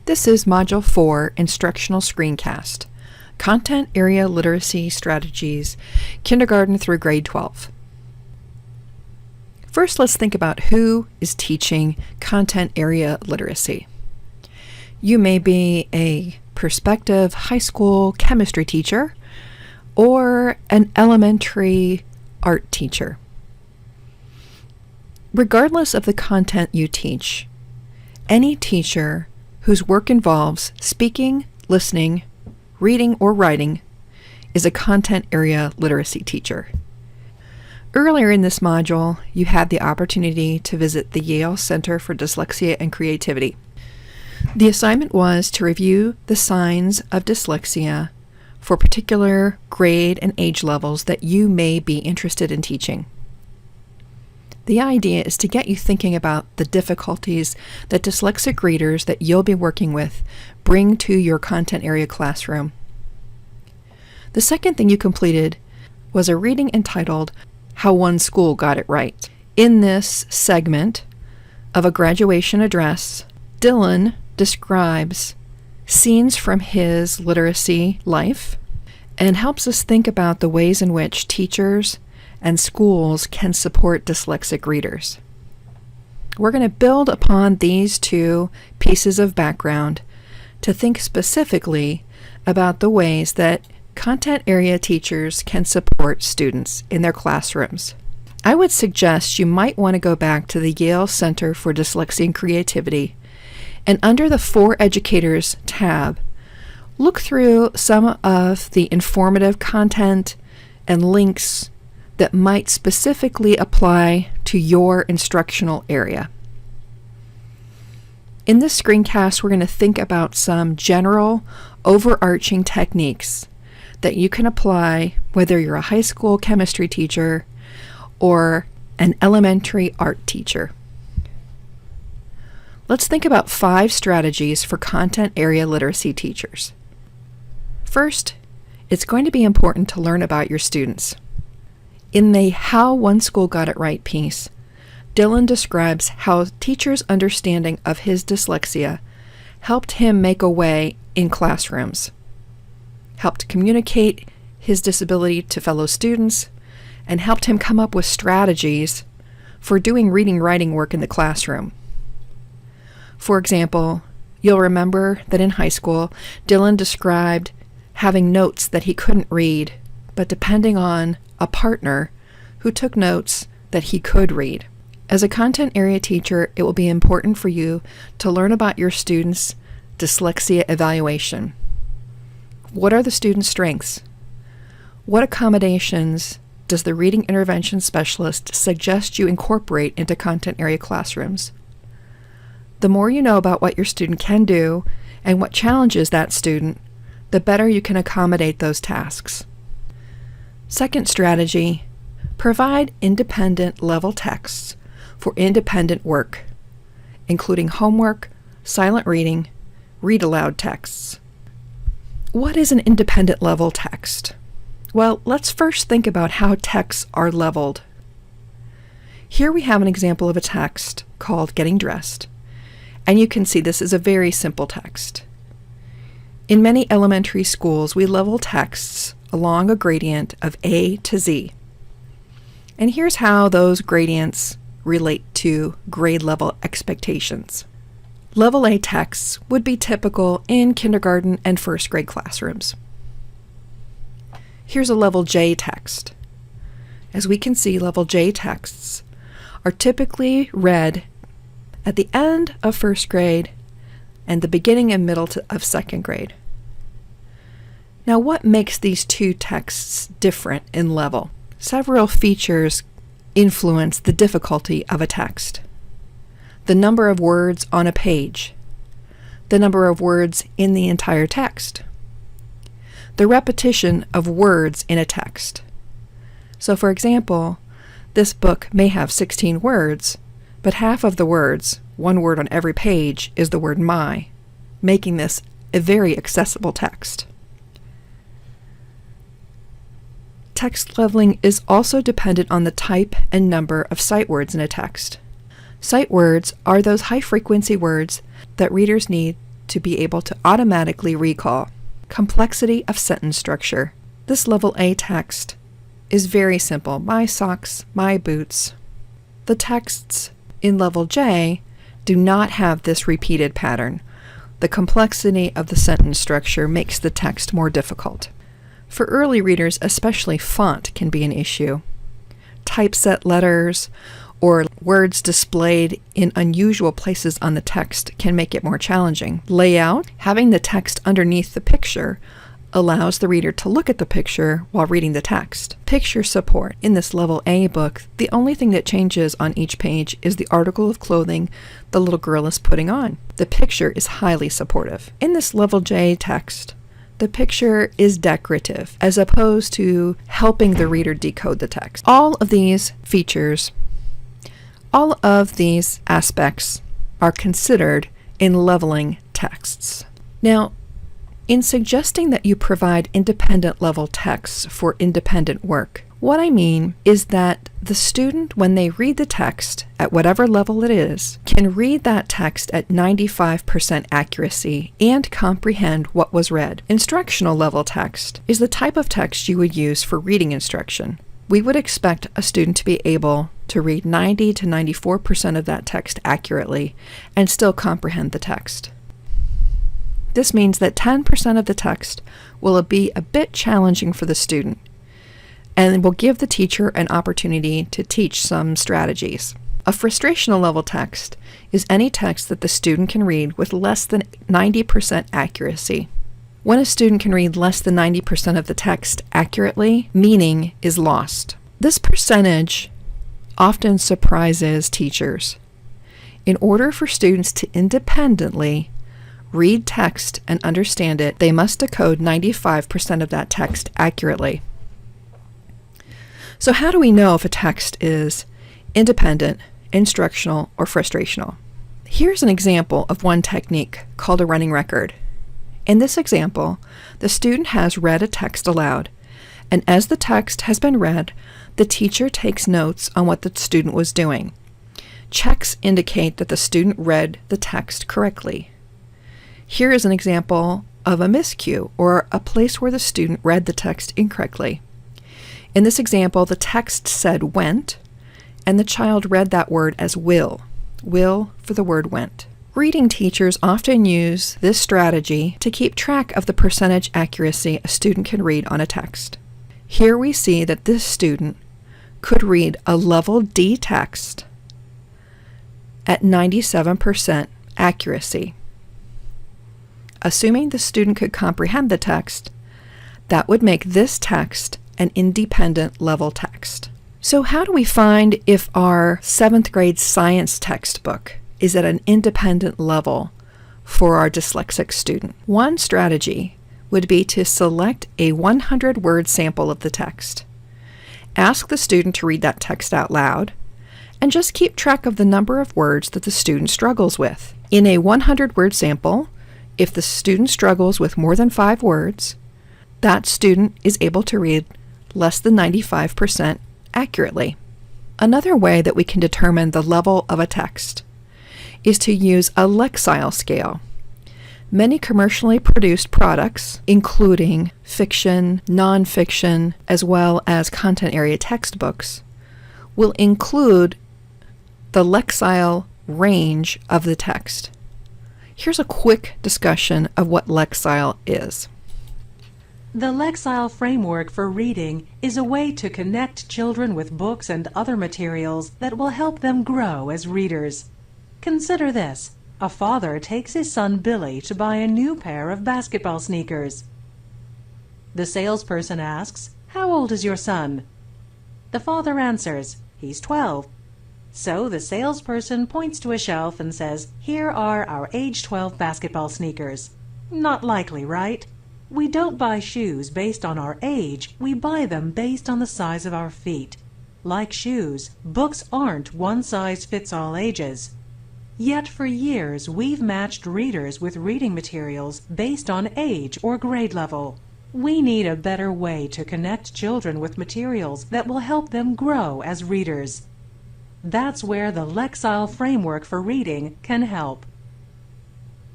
This is Module 4, Instructional Screencast, Content Area Literacy Strategies, Kindergarten through Grade 12. First, let's think about who is teaching content area literacy. You may be a prospective high school chemistry teacher or an elementary art teacher. Regardless of the content you teach, any teacher whose work involves speaking, listening, reading, or writing is a content area literacy teacher. Earlier in this module, you had the opportunity to visit the Yale Center for Dyslexia and Creativity. The assignment was to review the signs of dyslexia for particular grade and age levels that you may be interested in teaching. The idea is to get you thinking about the difficulties that dyslexic readers that you'll be working with bring to your content area classroom. The second thing you completed was a reading entitled How One School Got It Right. In this segment of a graduation address, Dylan describes scenes from his literacy life and helps us think about the ways in which teachers and schools can support dyslexic readers. We're going to build upon these two pieces of background to think specifically about the ways that content area teachers can support students in their classrooms. I would suggest you might want to go back to the Yale Center for Dyslexia and Creativity, and under the For Educators tab, look through some of the informative content and links that might specifically apply to your instructional area. In this screencast, we're going to think about some general, overarching techniques that you can apply whether you're a high school chemistry teacher or an elementary art teacher. Let's think about 5 strategies for content area literacy teachers. First, it's going to be important to learn about your students. In the How One School Got It Right piece, Dylan describes how teachers' understanding of his dyslexia helped him make a way in classrooms, helped communicate his disability to fellow students, and helped him come up with strategies for doing reading-writing work in the classroom. For example, you'll remember that in high school, Dylan described having notes that he couldn't read, but depending on a partner who took notes that he could read. As a content area teacher, it will be important for you to learn about your students' dyslexia evaluation. What are the students' strengths? What accommodations does the reading intervention specialist suggest you incorporate into content area classrooms? The more you know about what your student can do and what challenges that student, the better you can accommodate those tasks. Second strategy, provide independent level texts for independent work, including homework, silent reading, read aloud texts. What is an independent level text? Well, let's first think about how texts are leveled. Here we have an example of a text called Getting Dressed, and you can see this is a very simple text. In many elementary schools, we level texts along a gradient of A to Z. And here's how those gradients relate to grade level expectations. Level A texts would be typical in kindergarten and first grade classrooms. Here's a level J text. As we can see, level J texts are typically read at the end of first grade and the beginning and middle of second grade. Now, what makes these two texts different in level? Several features influence the difficulty of a text. The number of words on a page, the number of words in the entire text, the repetition of words in a text. So, for example, this book may have 16 words, but half of the words, one word on every page, is the word my, making this a very accessible text. Text leveling is also dependent on the type and number of sight words in a text. Sight words are those high-frequency words that readers need to be able to automatically recall. Complexity of sentence structure. This level A text is very simple. My socks, my boots. The texts in level J do not have this repeated pattern. The complexity of the sentence structure makes the text more difficult. For early readers, especially font can be an issue. Typeset letters or words displayed in unusual places on the text can make it more challenging. Layout, having the text underneath the picture, allows the reader to look at the picture while reading the text. Picture support. In this level A book, the only thing that changes on each page is the article of clothing the little girl is putting on. The picture is highly supportive. In this level J text, the picture is decorative as opposed to helping the reader decode the text. All of these features, all of these aspects are considered in leveling texts. Now, in suggesting that you provide independent level texts for independent work, what I mean is that the student, when they read the text at whatever level it is, can read that text at 95% accuracy and comprehend what was read. Instructional level text is the type of text you would use for reading instruction. We would expect a student to be able to read 90 to 94% of that text accurately and still comprehend the text. This means that 10% of the text will be a bit challenging for the student and will give the teacher an opportunity to teach some strategies. A frustrational level text is any text that the student can read with less than 90% accuracy. When a student can read less than 90% of the text accurately, meaning is lost. This percentage often surprises teachers. In order for students to independently read text and understand it, they must decode 95% of that text accurately. So how do we know if a text is independent, instructional, or frustrational? Here's an example of one technique called a running record. In this example, the student has read a text aloud, and as the text has been read, the teacher takes notes on what the student was doing. Checks indicate that the student read the text correctly. Here is an example of a miscue, or a place where the student read the text incorrectly. In this example, the text said went, and the child read that word as will for the word went. Reading teachers often use this strategy to keep track of the percentage accuracy a student can read on a text. Here we see that this student could read a level D text at 97% accuracy. Assuming the student could comprehend the text, that would make this text an independent level text. So how do we find if our 7th grade science textbook is at an independent level for our dyslexic student? One strategy would be to select a 100-word sample of the text. Ask the student to read that text out loud, and just keep track of the number of words that the student struggles with. In a 100-word sample, if the student struggles with more than 5 words, that student is able to read less than 95% accurately. Another way that we can determine the level of a text is to use a Lexile scale. Many commercially produced products, including fiction, nonfiction, as well as content area textbooks, will include the Lexile range of the text. Here's a quick discussion of what Lexile is. The Lexile framework for reading is a way to connect children with books and other materials that will help them grow as readers. Consider this. A father takes his son Billy to buy a new pair of basketball sneakers. The salesperson asks, "How old is your son?" The father answers, "He's 12. So the salesperson points to a shelf and says, "Here are our age 12 basketball sneakers." Not likely, right? We don't buy shoes based on our age, we buy them based on the size of our feet. Like shoes, books aren't one-size-fits-all ages. Yet for years we've matched readers with reading materials based on age or grade level. We need a better way to connect children with materials that will help them grow as readers. That's where the Lexile framework for reading can help.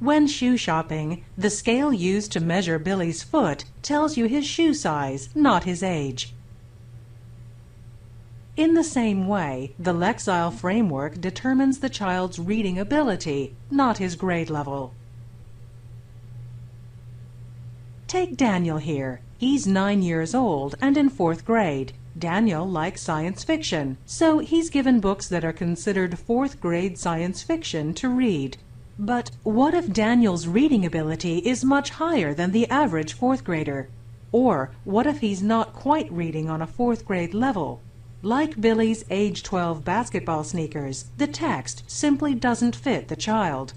When shoe shopping, the scale used to measure Billy's foot tells you his shoe size, not his age. In the same way, the Lexile framework determines the child's reading ability, not his grade level. Take Daniel here. He's 9 years old and in 4th grade. Daniel likes science fiction, so he's given books that are considered 4th grade science fiction to read. But what if Daniel's reading ability is much higher than the average 4th grader? Or what if he's not quite reading on a 4th grade level? Like Billy's age 12 basketball sneakers, the text simply doesn't fit the child.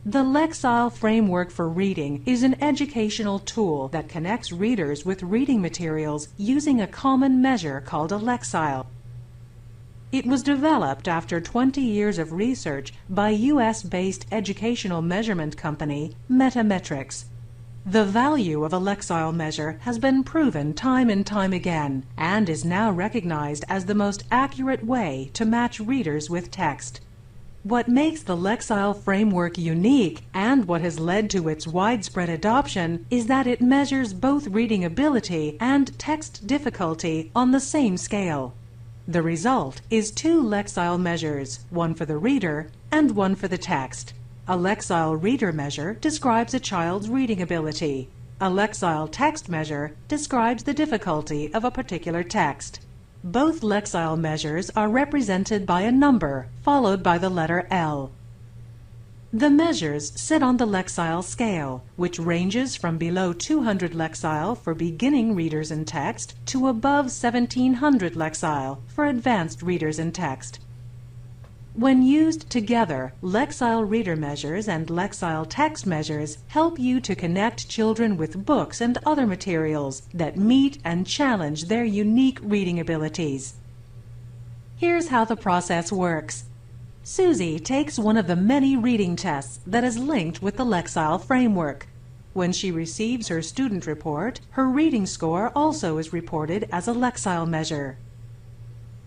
The Lexile Framework for Reading is an educational tool that connects readers with reading materials using a common measure called a Lexile. It was developed after 20 years of research by US-based educational measurement company Metametrics. The value of a Lexile measure has been proven time and time again and is now recognized as the most accurate way to match readers with text. What makes the Lexile framework unique and what has led to its widespread adoption is that it measures both reading ability and text difficulty on the same scale. The result is 2 Lexile measures, one for the reader and one for the text. A Lexile reader measure describes a child's reading ability. A Lexile text measure describes the difficulty of a particular text. Both Lexile measures are represented by a number followed by the letter L. The measures sit on the Lexile scale, which ranges from below 200 Lexile for beginning readers in text to above 1700 Lexile for advanced readers in text. When used together, Lexile reader measures and Lexile text measures help you to connect children with books and other materials that meet and challenge their unique reading abilities. Here's how the process works. Susie takes one of the many reading tests that is linked with the Lexile framework. When she receives her student report, her reading score also is reported as a Lexile measure.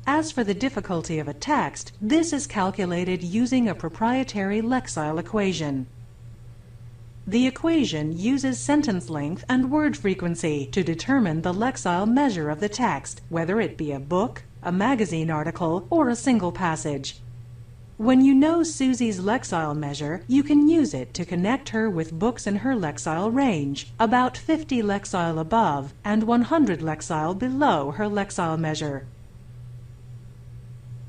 As for the difficulty of a text, this is calculated using a proprietary Lexile equation. The equation uses sentence length and word frequency to determine the Lexile measure of the text, whether it be a book, a magazine article, or a single passage. When you know Susie's Lexile measure, you can use it to connect her with books in her Lexile range, about 50 Lexile above and 100 Lexile below her Lexile measure.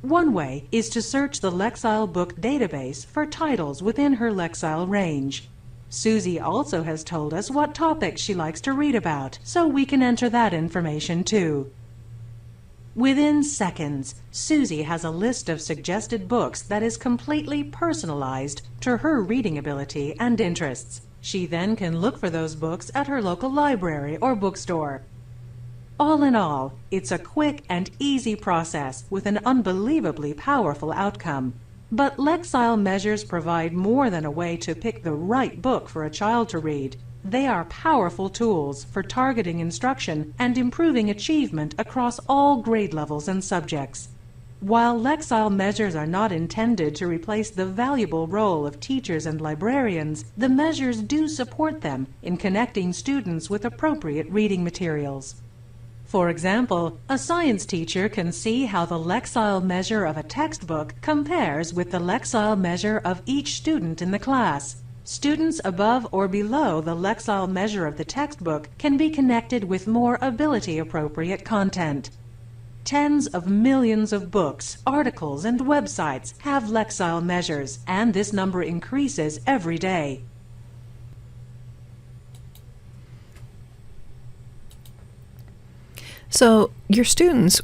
One way is to search the Lexile book database for titles within her Lexile range. Susie also has told us what topics she likes to read about, so we can enter that information too. Within seconds, Susie has a list of suggested books that is completely personalized to her reading ability and interests. She then can look for those books at her local library or bookstore. All in all, it's a quick and easy process with an unbelievably powerful outcome. But Lexile measures provide more than a way to pick the right book for a child to read. They are powerful tools for targeting instruction and improving achievement across all grade levels and subjects. While Lexile measures are not intended to replace the valuable role of teachers and librarians, the measures do support them in connecting students with appropriate reading materials. For example, a science teacher can see how the Lexile measure of a textbook compares with the Lexile measure of each student in the class. Students above or below the Lexile measure of the textbook can be connected with more ability-appropriate content. Tens of millions of books, articles, and websites have Lexile measures, and this number increases every day. So your students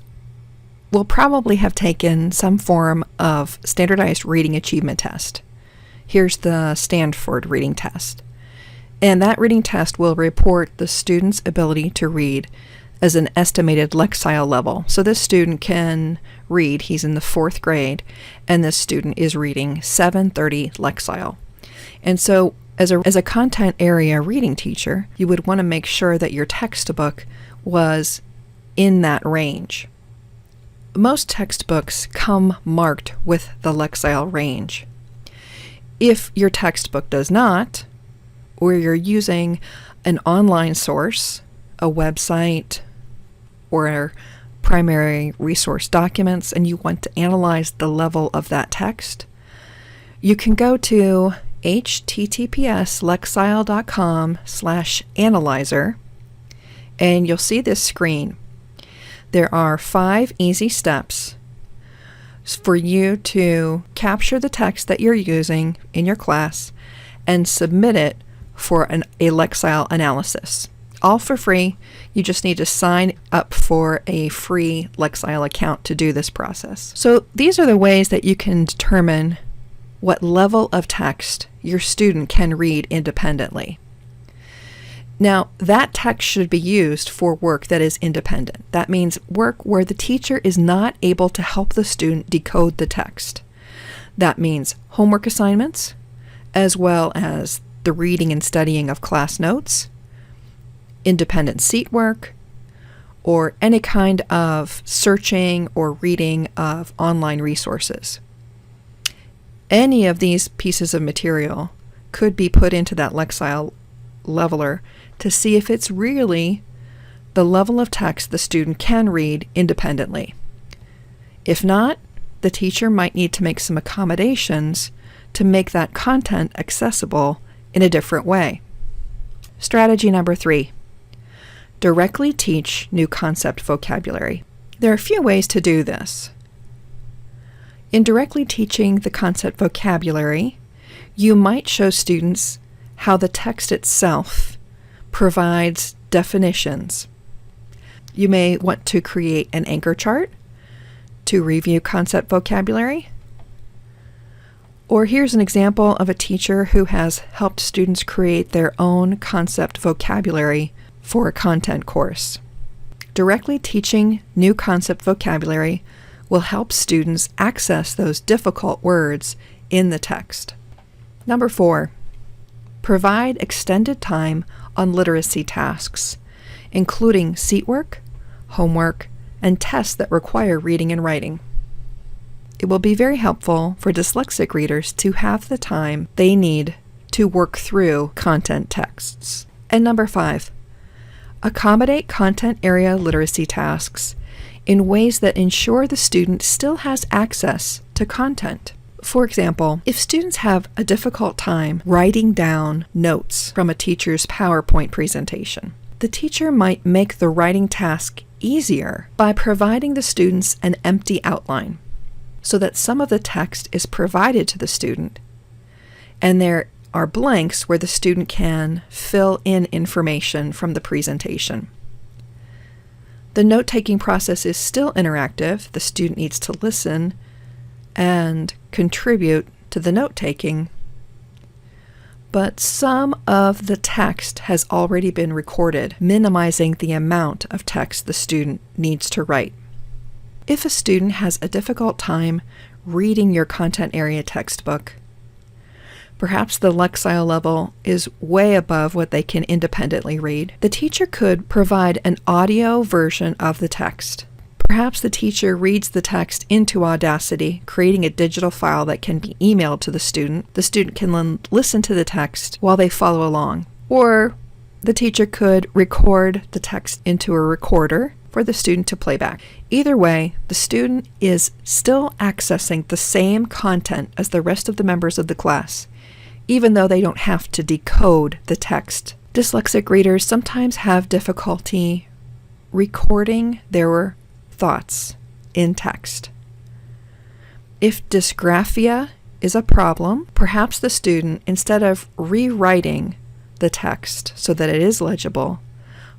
will probably have taken some form of standardized reading achievement test. Here's the Stanford reading test. And that reading test will report the student's ability to read as an estimated Lexile level. So this student can read, he's in the 4th grade, and this student is reading 730 Lexile. And so as a content area reading teacher, you would want to make sure that your textbook was in that range. Most textbooks come marked with the Lexile range. If your textbook does not, or you're using an online source, a website, or primary resource documents, and you want to analyze the level of that text, you can go to https://lexile.com/analyzer, and you'll see this screen. There are 5 easy steps for you to capture the text that you're using in your class and submit it for a Lexile analysis. All for free. You just need to sign up for a free Lexile account to do this process. So these are the ways that you can determine what level of text your student can read independently. Now, that text should be used for work that is independent. That means work where the teacher is not able to help the student decode the text. That means homework assignments, as well as the reading and studying of class notes, independent seat work, or any kind of searching or reading of online resources. Any of these pieces of material could be put into that Lexile leveler to see if it's really the level of text the student can read independently. If not, the teacher might need to make some accommodations to make that content accessible in a different way. Strategy number 3. Directly teach new concept vocabulary. There are a few ways to do this. In directly teaching the concept vocabulary, you might show students how the text itself provides definitions. You may want to create an anchor chart to review concept vocabulary. Or here's an example of a teacher who has helped students create their own concept vocabulary for a content course. Directly teaching new concept vocabulary will help students access those difficult words in the text. Number 4, provide extended time on literacy tasks, including seat work, homework, and tests that require reading and writing. It will be very helpful for dyslexic readers to have the time they need to work through content texts. And number 5, accommodate content area literacy tasks in ways that ensure the student still has access to content. For example, if students have a difficult time writing down notes from a teacher's PowerPoint presentation, the teacher might make the writing task easier by providing the students an empty outline so that some of the text is provided to the student and there are blanks where the student can fill in information from the presentation. The note-taking process is still interactive. The student needs to listen and contribute to the note-taking, but some of the text has already been recorded, minimizing the amount of text the student needs to write. If a student has a difficult time reading your content area textbook, perhaps the Lexile level is way above what they can independently read, the teacher could provide an audio version of the text. Perhaps the teacher reads the text into Audacity, creating a digital file that can be emailed to the student. The student can listen to the text while they follow along. Or the teacher could record the text into a recorder for the student to play back. Either way, the student is still accessing the same content as the rest of the members of the class, even though they don't have to decode the text. Dyslexic readers sometimes have difficulty recording their thoughts in text. If dysgraphia is a problem, perhaps the student, instead of rewriting the text so that it is legible,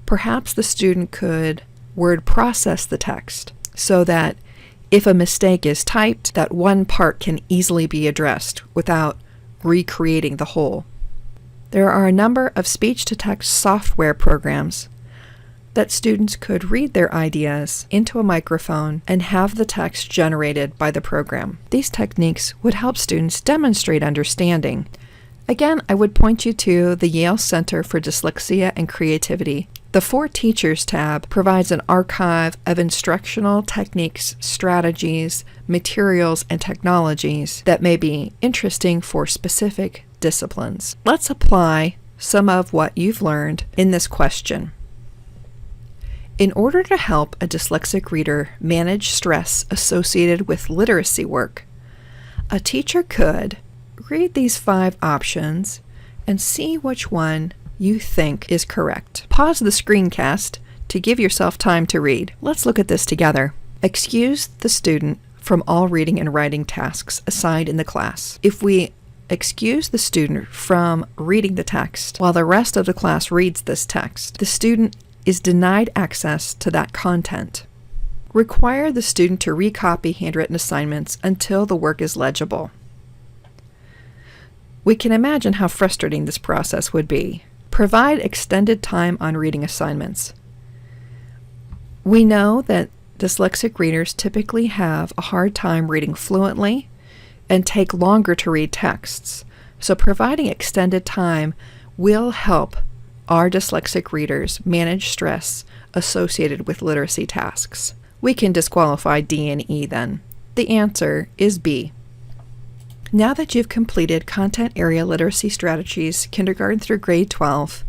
perhaps the student could word process the text so that if a mistake is typed, that one part can easily be addressed without recreating the whole. There are a number of speech-to-text software programs that students could read their ideas into a microphone and have the text generated by the program. These techniques would help students demonstrate understanding. Again, I would point you to the Yale Center for Dyslexia and Creativity. The For Teachers tab provides an archive of instructional techniques, strategies, materials, and technologies that may be interesting for specific disciplines. Let's apply some of what you've learned in this question. In order to help a dyslexic reader manage stress associated with literacy work, a teacher could read these 5 options and see which one you think is correct. Pause the screencast to give yourself time to read. Let's look at this together. Excuse the student from all reading and writing tasks assigned in the class. If we excuse the student from reading the text while the rest of the class reads this text, the student is denied access to that content. Require the student to recopy handwritten assignments until the work is legible. We can imagine how frustrating this process would be. Provide extended time on reading assignments. We know that dyslexic readers typically have a hard time reading fluently and take longer to read texts, so providing extended time will help our dyslexic readers manage stress associated with literacy tasks. We can disqualify D and E then. The answer is B. Now that you've completed content area literacy strategies kindergarten through grade 12,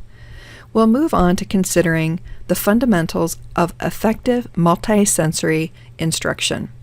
we'll move on to considering the fundamentals of effective multisensory instruction.